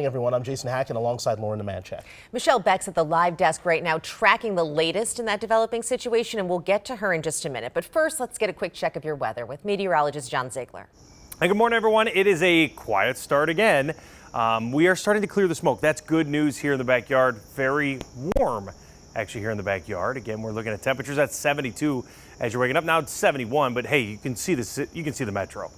Everyone, I'm Jason Hacken alongside Lauren Nemanchek. Michelle Beck's at the live desk right now tracking the latest in that developing situation, and we'll get to her in just a minute. But first, let's get a quick check of your weather with meteorologist John Ziegler. Hey, good morning, everyone. It is a quiet start again. We are starting to clear the smoke. That's good news here in the backyard. Very warm, actually, here in the backyard. Again, we're looking at temperatures at 72 as you're waking up. Now it's 71, but hey, you can see this. You can see the metro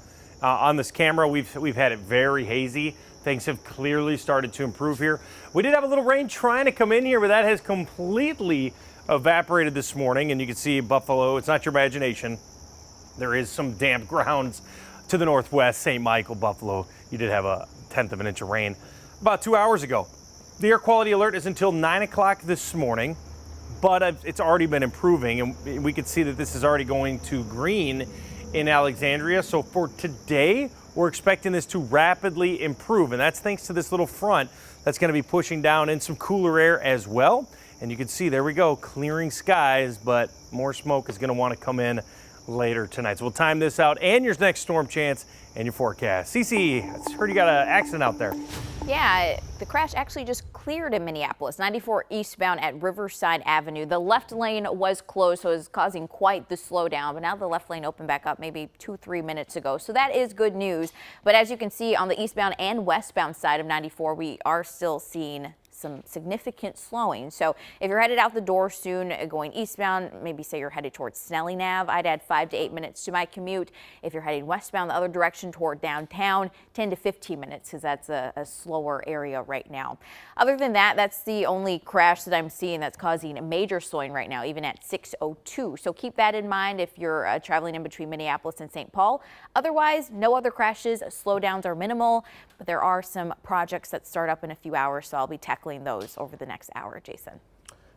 on this camera. We've had it very hazy. Things have clearly started to improve here. We did have a little rain trying to come in here, but that has completely evaporated this morning. And you can see Buffalo, it's not your imagination. There is some damp grounds to the northwest, St. Michael, Buffalo. You did have a 1/10 of an inch of rain about 2 hours ago. The air quality alert is until 9 o'clock this morning, but it's already been improving. And we can see that this is already going to green in Alexandria. So for today, we're expecting this to rapidly improve, and that's thanks to this little front that's going to be pushing down in some cooler air as well. And you can see, there we go, clearing skies, but more smoke is going to want to come in later tonight. So we'll time this out and your next storm chance and your forecast. Cece, I heard you got an accident out there. Yeah, the crash actually just cleared in Minneapolis, 94 eastbound at Riverside Avenue. The left lane was closed, so it was causing quite the slowdown, but now the left lane opened back up maybe 2-3 minutes ago. So that is good news. But as you can see on the eastbound and westbound side of 94, we are still seeing some significant slowing. So if you're headed out the door soon going eastbound, maybe say you're headed towards Snelling Ave, I'd add 5 to 8 minutes to my commute. If you're heading westbound the other direction toward downtown, 10 to 15 minutes because that's a slower area right now. Other than that, that's the only crash that I'm seeing that's causing a major slowing right now, even at 6:02. So keep that in mind if you're traveling in between Minneapolis and St. Paul. Otherwise, no other crashes. Slowdowns are minimal, but there are some projects that start up in a few hours, so I'll be tackling those over the next hour. Jason.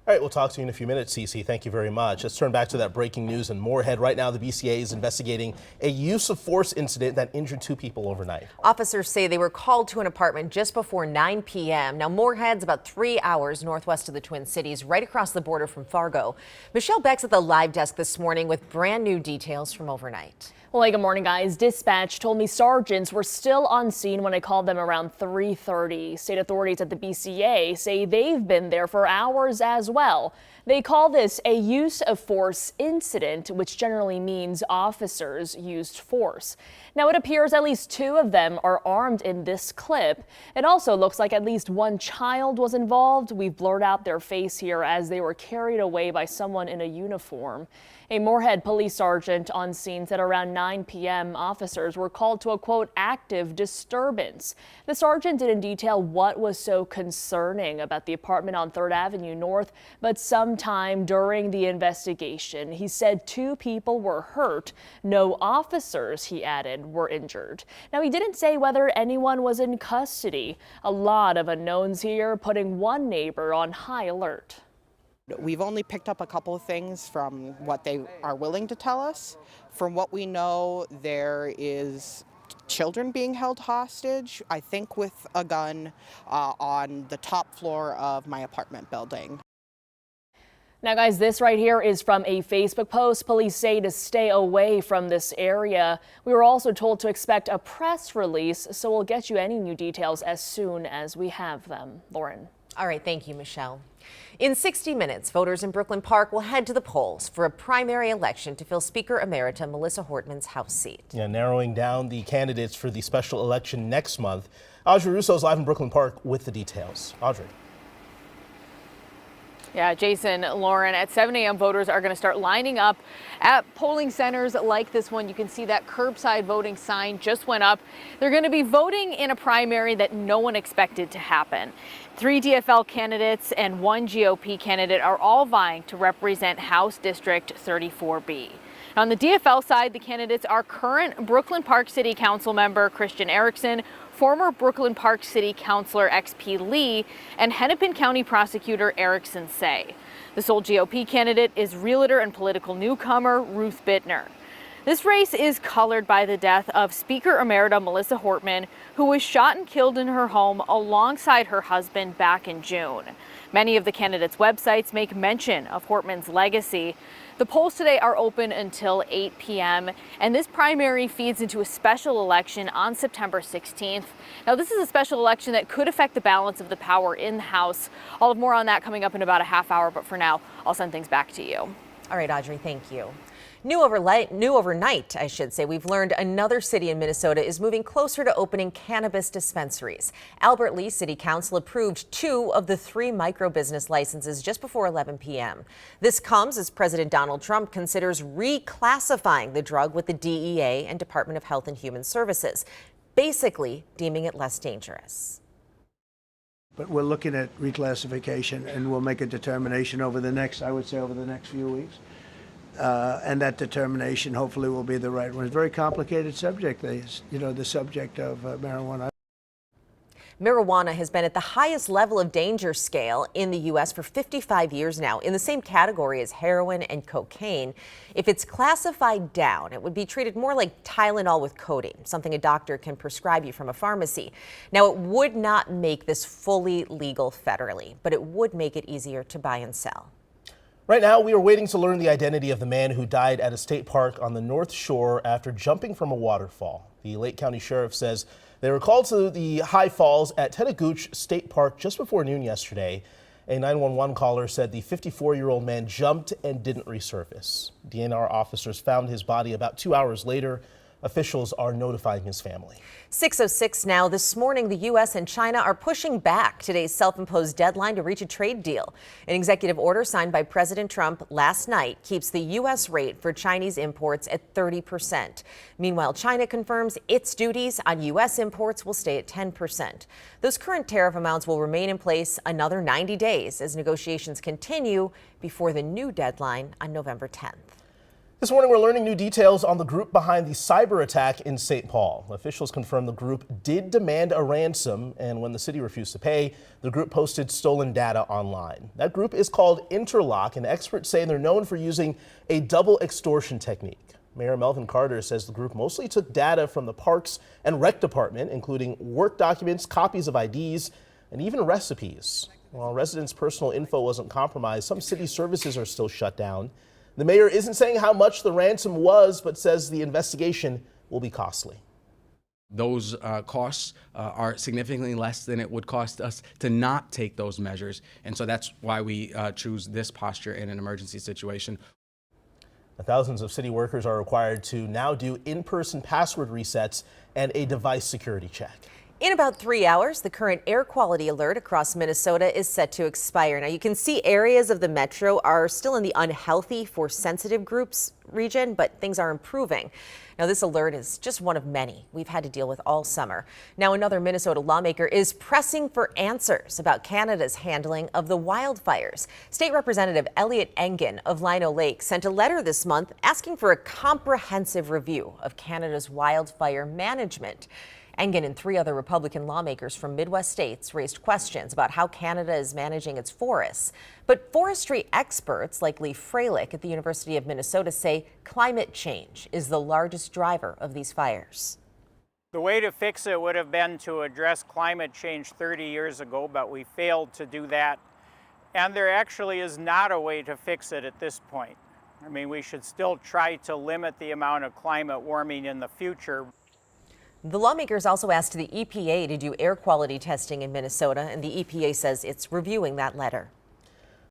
All right, we'll talk to you in a few minutes, Cece. Thank you very much. Let's turn back to that breaking news in Moorhead. Right now, the BCA is investigating a use of force incident that injured 2 people overnight. Officers say they were called to an apartment just before 9 p.m. Now, Moorhead's about 3 hours northwest of the Twin Cities, right across the border from Fargo. Michelle Beck's at the live desk this morning with brand new details from overnight. Well, hey, good morning, guys. Dispatch told me sergeants were still on scene when I called them around 3:30. State authorities at the BCA say they've been there for hours as well. They call this a use of force incident, which generally means officers used force. Now, it appears at least 2 of them are armed in this clip. It also looks like at least 1 child was involved. We've blurred out their face here as they were carried away by someone in a uniform. A Moorhead police sergeant on scene said around 9 p.m. officers were called to a, quote, active disturbance. The sergeant didn't detail what was so concerning about the apartment on 3rd Avenue North, but sometime during the investigation, he said 2 people were hurt. No officers, he added, were injured. Now, he didn't say whether anyone was in custody. A lot of unknowns here, putting one neighbor on high alert. We've only picked up a couple of things from what they are willing to tell us. From what we know, there is children being held hostage, I think with a gun, on the top floor of my apartment building. Now, guys, this right here is from a Facebook post. Police say to stay away from this area. We were also told to expect a press release, so we'll get you any new details as soon as we have them. Lauren. All right, thank you, Michelle. In 60 minutes, voters in Brooklyn Park will head to the polls for a primary election to fill Speaker Emerita Melissa Hortman's House seat. Yeah, narrowing down the candidates for the special election next month. Audrey Russo is live in Brooklyn Park with the details. Audrey. Yeah, Jason, Lauren, at 7 a.m. voters are going to start lining up at polling centers like this one. You can see that curbside voting sign just went up. They're going to be voting in a primary that no one expected to happen. 3 DFL candidates and 1 GOP candidate are all vying to represent House District 34B. On the DFL side, the candidates are current Brooklyn Park City Council member Christian Erickson, former Brooklyn Park City Councilor XP Lee, and Hennepin County Prosecutor Erickson Say. The sole GOP candidate is realtor and political newcomer Ruth Bittner. This race is colored by the death of Speaker Emerita Melissa Hortman, who was shot and killed in her home alongside her husband back in June. Many of the candidates' websites make mention of Hortman's legacy. The polls today are open until 8 p.m. and this primary feeds into a special election on September 16th. Now, this is a special election that could affect the balance of the power in the House. I'll have more on that coming up in about a half hour, but for now, I'll send things back to you. All right, Audrey, thank you. New overnight, I should say, we've learned another city in Minnesota is moving closer to opening cannabis dispensaries. Albert Lea City Council approved 2 of the 3 micro-business licenses just before 11 p.m. This comes as President Donald Trump considers reclassifying the drug with the DEA and Department of Health and Human Services, basically deeming it less dangerous. But we're looking at reclassification, and we'll make a determination over the next few weeks. And that determination hopefully will be the right one. It's a very complicated subject, the subject of marijuana. Marijuana has been at the highest level of danger scale in the U.S. for 55 years now, in the same category as heroin and cocaine. If it's classified down, it would be treated more like Tylenol with codeine, something a doctor can prescribe you from a pharmacy. Now, it would not make this fully legal federally, but it would make it easier to buy and sell. Right now, we are waiting to learn the identity of the man who died at a state park on the North Shore after jumping from a waterfall. The Lake County Sheriff says they were called to the High Falls at Tennagooch State Park just before noon yesterday. A 911 caller said the 54-year-old man jumped and didn't resurface. DNR officers found his body about 2 hours later. Officials are notifying his family. 6:06 now. This morning, the U.S. and China are pushing back today's self-imposed deadline to reach a trade deal. An executive order signed by President Trump last night keeps the U.S. rate for Chinese imports at 30%. Meanwhile, China confirms its duties on U.S. imports will stay at 10%. Those current tariff amounts will remain in place another 90 days as negotiations continue before the new deadline on November 10th. This morning, we're learning new details on the group behind the cyber attack in St. Paul. Officials confirm the group did demand a ransom, and when the city refused to pay, the group posted stolen data online. That group is called Interlock, and experts say they're known for using a double extortion technique. Mayor Melvin Carter says the group mostly took data from the Parks and Rec Department, including work documents, copies of IDs, and even recipes. While residents' personal info wasn't compromised, some city services are still shut down. The mayor isn't saying how much the ransom was, but says the investigation will be costly. Those costs are significantly less than it would cost us to not take those measures. And so that's why we choose this posture in an emergency situation. Thousands of city workers are required to now do in-person password resets and a device security check. In about 3 hours, the current air quality alert across Minnesota is set to expire. Now, you can see areas of the metro are still in the unhealthy for sensitive groups region, but things are improving. Now, this alert is just one of many we've had to deal with all summer. Now, another Minnesota lawmaker is pressing for answers about Canada's handling of the wildfires. State Representative Elliot Engen of Lino Lake sent a letter this month asking for a comprehensive review of Canada's wildfire management. Engen and 3 other Republican lawmakers from Midwest states raised questions about how Canada is managing its forests. But forestry experts like Lee Freilich at the University of Minnesota say climate change is the largest driver of these fires. The way to fix it would have been to address climate change 30 years ago, but we failed to do that. And there actually is not a way to fix it at this point. I mean, we should still try to limit the amount of climate warming in the future. The lawmakers also asked the EPA to do air quality testing in Minnesota, and the EPA says it's reviewing that letter.